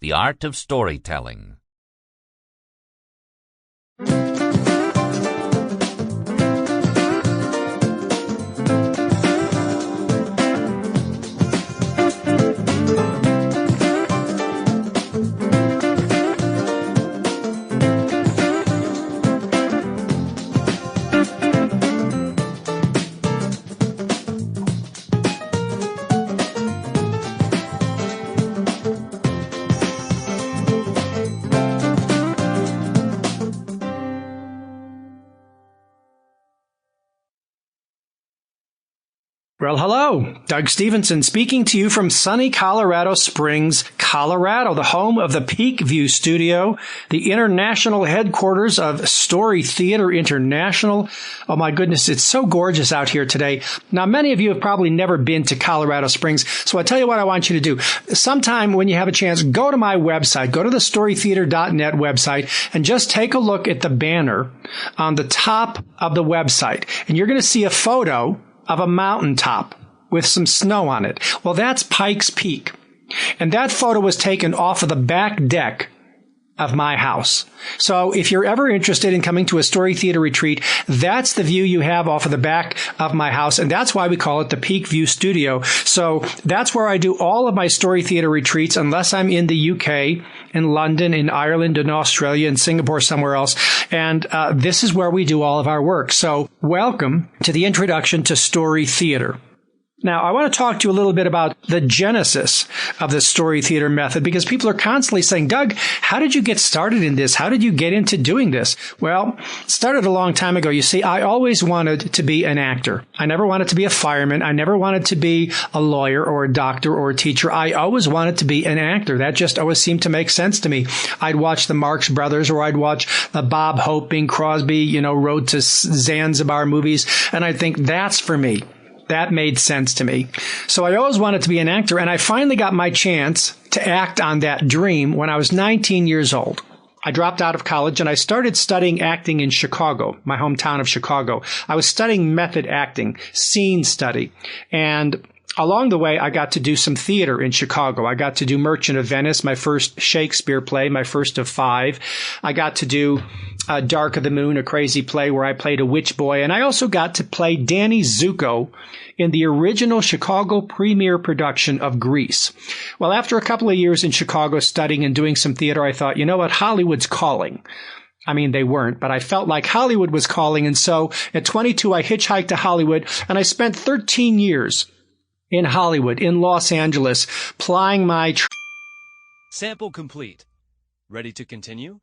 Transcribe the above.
The Art of Storytelling. Well, hello. Doug Stevenson speaking to you from sunny Colorado Springs, Colorado, the home of the Peak View Studio, the international headquarters of Story Theater International. Oh, my goodness, it's so gorgeous out here today. Now, many of you have probably never been to Colorado Springs, so I tell you what I want you to do. Sometime when you have a chance, go to my website, go to the storytheater.net website, and just take a look at the banner on the top of the website. And you're going to see a photo of a mountaintop with some snow on it. Well, that's Pikes Peak. And that photo was taken off of the back deck of my house. So if you're ever interested in coming to a story theater retreat, that's the view you have off of the back of my house. And that's why we call it the Peak View Studio. So that's where I do all of my story theater retreats, unless I'm in the UK, in London, in Ireland, in Australia, in Singapore, somewhere else. And this is where we do all of our work. So welcome to the introduction to story theater. Now, I want to talk to you a little bit about the genesis of the story theater method, because people are constantly saying, Doug, how did you get started in this? How did you get into doing this? Well, it started a long time ago. You see, I always wanted to be an actor. I never wanted to be a fireman. I never wanted to be a lawyer or a doctor or a teacher. I always wanted to be an actor. That just always seemed to make sense to me. I'd watch the Marx Brothers, or I'd watch the Bob Hope, Bing Crosby, Road to Zanzibar movies, and I'd think, that's for me. That made sense to me. So I always wanted to be an actor, and I finally got my chance to act on that dream when I was 19 years old. I dropped out of college and I started studying acting in Chicago, my hometown of Chicago. I was studying method acting, scene study, and along the way, I got to do some theater in Chicago. I got to do Merchant of Venice, my first Shakespeare play, my first of 5. I got to do Dark of the Moon, a crazy play where I played a witch boy. And I also got to play Danny Zuko in the original Chicago premiere production of Grease. Well, after a couple of years in Chicago studying and doing some theater, I thought, you know what, Hollywood's calling. I mean, they weren't, but I felt like Hollywood was calling. And so at 22, I hitchhiked to Hollywood, and I spent 13 years in Hollywood, in Los Angeles, plying my Sample complete. Ready to continue?